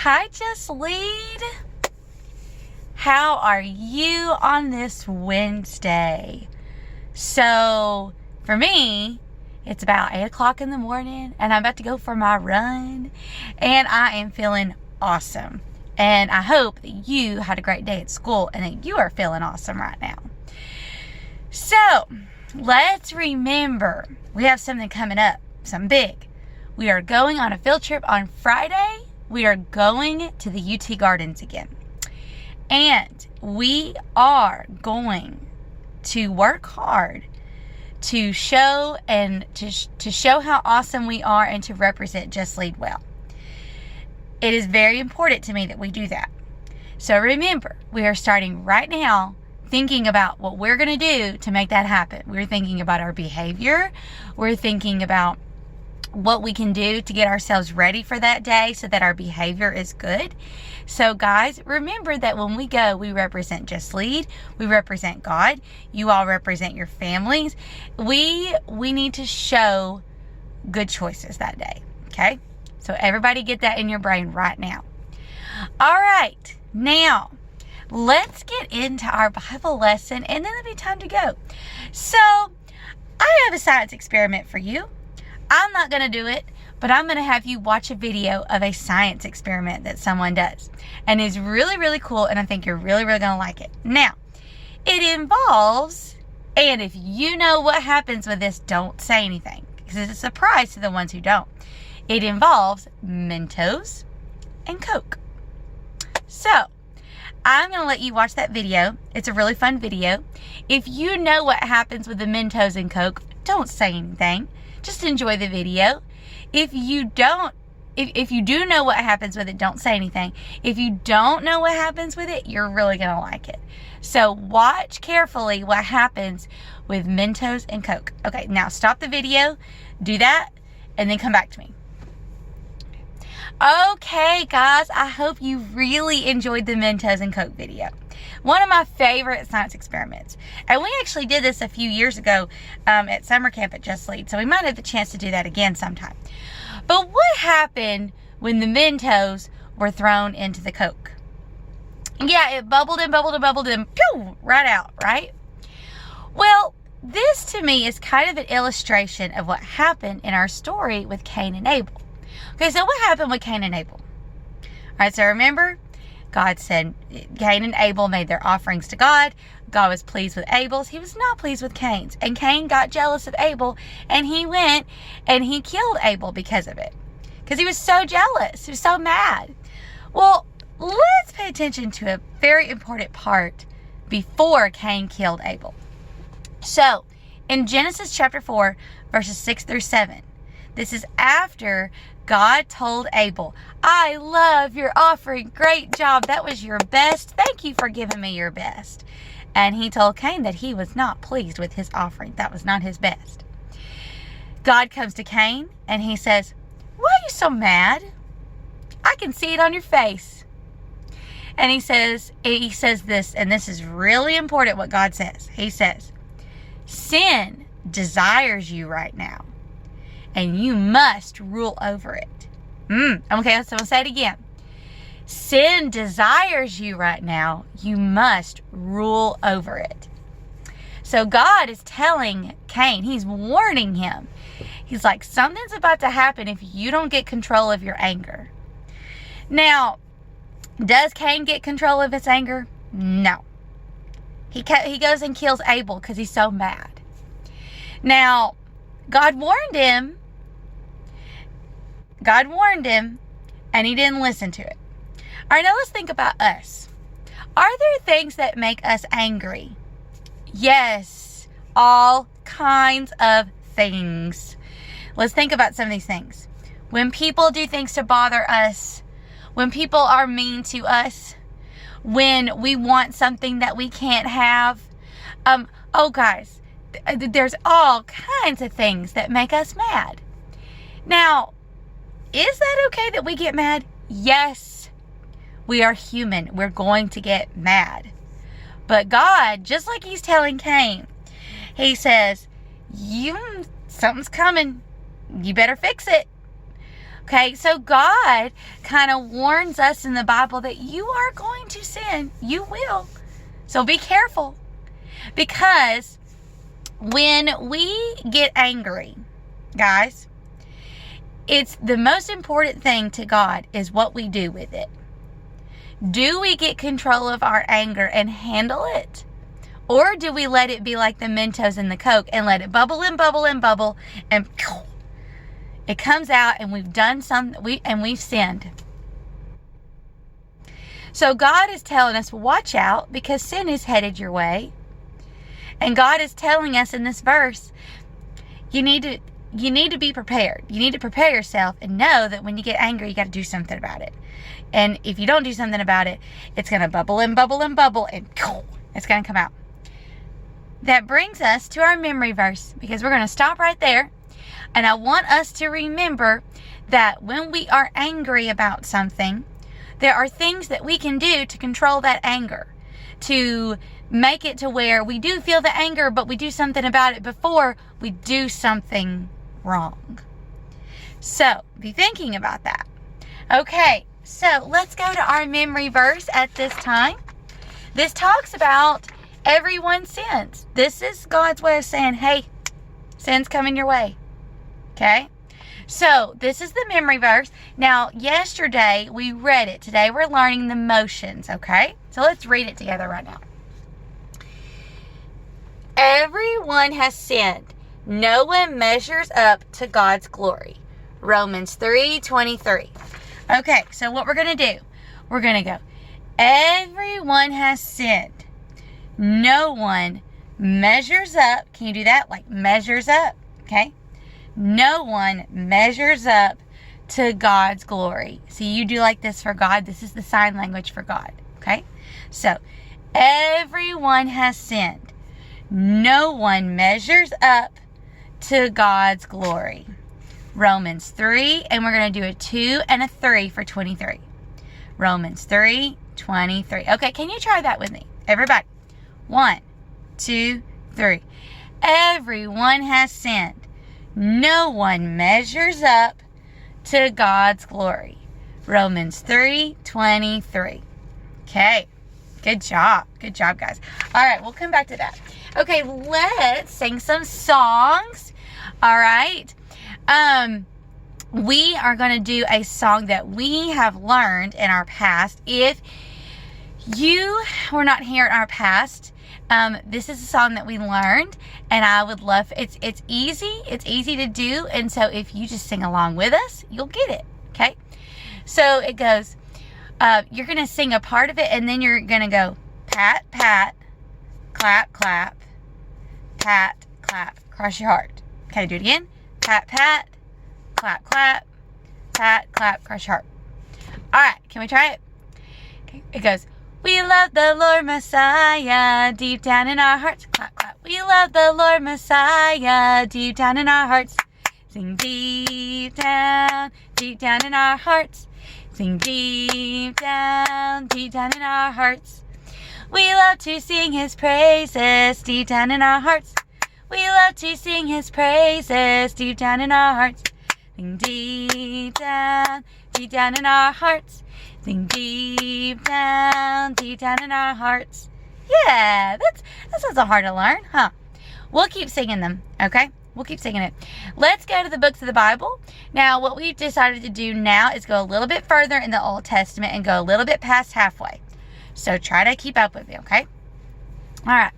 Hi, Just Lead. How are you on this Wednesday? So, for me, it's about 8 o'clock in the morning, and I'm about to go for my run, and I am feeling awesome. And I hope that you had a great day at school and that you are feeling awesome right now. So, let's remember, we have something coming up, something big. We are going on a field trip on Friday. We are going to the UT Gardens again. And we are going to work hard to show to show how awesome we are and to represent Just Lead well. It is very important to me that we do that. So remember, we are starting right now thinking about what we're going to do to make that happen. We're thinking about our behavior. We're thinking about what we can do to get ourselves ready for that day so that our behavior is good. So guys, remember that when we go, we represent Just Lead. We represent God. You all represent your families. We need to show good choices that day. Okay? So everybody get that in your brain right now. All right. Now, let's get into our Bible lesson and then it'll be time to go. So, I have a science experiment for you. I'm not going to do it, but I'm going to have you watch a video of a science experiment that someone does. And it's really, really cool, and I think you're really, really going to like it. Now, it involves, and if you know what happens with this, don't say anything, because it's a surprise to the ones who don't. It involves Mentos and Coke. So, I'm going to let you watch that video. It's a really fun video. If you know what happens with the Mentos and Coke, don't say anything. Just enjoy the video. If you do know what happens with it, don't say anything. If you don't know what happens with it, you're really going to like it. So watch carefully what happens with Mentos and Coke. Okay, now stop the video, do that, and then come back to me. Okay, guys, I hope you really enjoyed the Mentos and Coke video. One of my favorite science experiments. And we actually did this a few years ago at summer camp at Just Lead, so we might have the chance to do that again sometime. But what happened when the Mentos were thrown into the Coke? Yeah, it bubbled and bubbled and bubbled and pew, right out, right? Well, this to me is kind of an illustration of what happened in our story with Cain and Abel. Okay, so what happened with Cain and Abel? All right, so remember, God said Cain and Abel made their offerings to God. God was pleased with Abel's. He was not pleased with Cain's. And Cain got jealous of Abel, and he went and he killed Abel because of it. Because he was so jealous. He was so mad. Well, let's pay attention to a very important part before Cain killed Abel. So, in Genesis chapter 4, verses 6 through 7, this is after God told Abel, I love your offering. Great job. That was your best. Thank you for giving me your best. And he told Cain that he was not pleased with his offering. That was not his best. God comes to Cain and he says, why are you so mad? I can see it on your face. And he says this, and this is really important what God says. He says, sin desires you right now, and you must rule over it. Okay, so I'll say it again. Sin desires you right now. You must rule over it. So God is telling Cain, he's warning him. He's like, something's about to happen if you don't get control of your anger. Now, does Cain get control of his anger? No. He goes and kills Abel because he's so mad. Now, God warned him, and he didn't listen to it. All right, now let's think about us. Are there things that make us angry? Yes, all kinds of things. Let's think about some of these things. When people do things to bother us, when people are mean to us, when we want something that we can't have. Guys, there's all kinds of things that make us mad. Now, is that okay that we get mad? Yes. We are human. We're going to get mad. But God, just like he's telling Cain, he says, something's coming. You better fix it. Okay, so God kind of warns us in the Bible that you are going to sin. You will. So be careful. Because when we get angry, guys, it's the most important thing to God is what we do with it. Do we get control of our anger and handle it? Or do we let it be like the Mentos and the Coke and let it bubble and bubble and bubble and it comes out and we've done something and we've sinned. So God is telling us, watch out because sin is headed your way. And God is telling us in this verse, you need to be prepared. You need to prepare yourself and know that when you get angry, you got to do something about it. And if you don't do something about it, it's going to bubble and bubble and bubble and it's going to come out. That brings us to our memory verse because we're going to stop right there. And I want us to remember that when we are angry about something, there are things that we can do to control that anger, to make it to where we do feel the anger, but we do something about it before we do something wrong. So be thinking about that. Okay, so let's go to our memory verse at this time. This talks about everyone sins. This is God's way of saying, hey, sin's coming your way. Okay? So this is the memory verse. Now, yesterday we read it. Today we're learning the motions, okay? So let's read it together right now. Everyone has sinned. No one measures up to God's glory. Romans 3:23. Okay, so what we're going to do, we're going to go, everyone has sinned. No one measures up. Can you do that? Like measures up, okay? No one measures up to God's glory. See, you do like this for God. This is the sign language for God, okay? So, everyone has sinned. No one measures up to God's glory. Romans 3, and we're going to do a 2 and a 3 for 23. Romans 3:23. Okay, can you try that with me? Everybody. 1, 2, 3. Everyone has sinned. No one measures up to God's glory. Romans 3:23. Okay. Good job. Good job, guys. All right, we'll come back to that. Okay, let's sing some songs. All right. We are going to do a song that we have learned in our past. If you were not here in our past, this is a song that we learned, and I would love, it's easy to do, and so if you just sing along with us, you'll get it, okay? So it goes, you're going to sing a part of it, and then you're going to go, pat, pat, clap, clap, pat, clap, cross your heart. Okay, do it again, pat, pat, clap, clap, pat, clap, cross your heart. All right, can we try it? Okay, it goes, we love the Lord Messiah deep down in our hearts. Clap, clap. We love the Lord Messiah deep down in our hearts. Sing deep down in our hearts. Sing deep down in our hearts. We love to sing His praises deep down in our hearts. We love to sing His praises deep down in our hearts. Sing deep down in our hearts. Sing deep down in our hearts. Yeah, that's not hard to learn, huh? We'll keep singing them, okay? We'll keep singing it. Let's go to the books of the Bible. Now, what we've decided to do now is go a little bit further in the Old Testament and go a little bit past halfway. So try to keep up with me, okay? All right.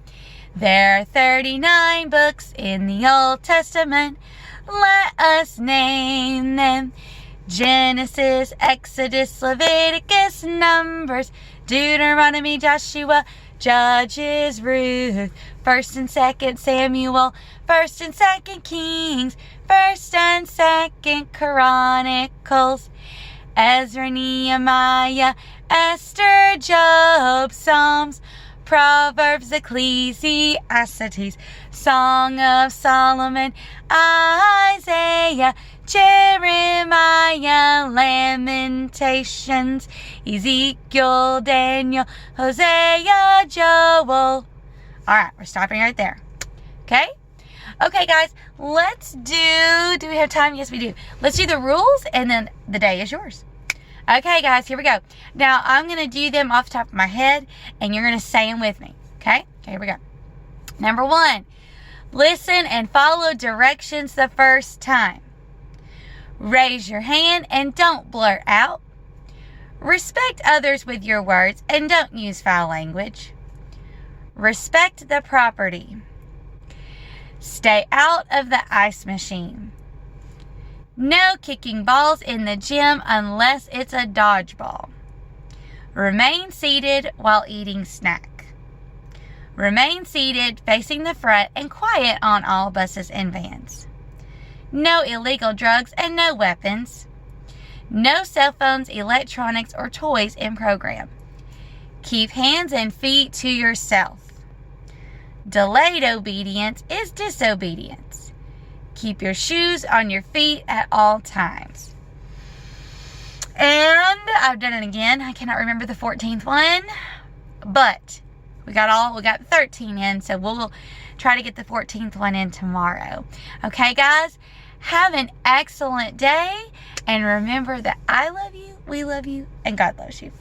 There are 39 books in the Old Testament. Let us name them. Genesis, Exodus, Leviticus, Numbers, Deuteronomy, Joshua, Judges, Ruth, 1st and 2nd Samuel, 1st and 2nd Kings, 1st and 2nd Chronicles, Ezra, Nehemiah, Esther, Job, Psalms, Proverbs, Ecclesiastes, Song of Solomon, Isaiah, Jeremiah, Lamentations, Ezekiel, Daniel, Hosea, Joel. All right, we're stopping right there. Okay? Okay, guys, let's do we have time? Yes, we do. Let's do the rules, and then the day is yours. Okay, guys, here we go. Now, I'm going to do them off the top of my head, and you're going to say them with me. Okay, here we go. Number 1, listen and follow directions the first time. Raise your hand and don't blurt out. Respect others with your words and don't use foul language. Respect the property. Stay out of the ice machine. No kicking balls in the gym unless it's a dodgeball. Remain seated while eating snack. Remain seated facing the front and quiet on all buses and vans. No illegal drugs and no weapons. No cell phones, electronics, or toys in program. Keep hands and feet to yourself. Delayed obedience is disobedience. Keep your shoes on your feet at all times. And I've done it again. I cannot remember the 14th one, but we got 13 in, so we'll try to get the 14th one in tomorrow. Okay, guys? Have an excellent day, and remember that I love you, we love you, and God loves you.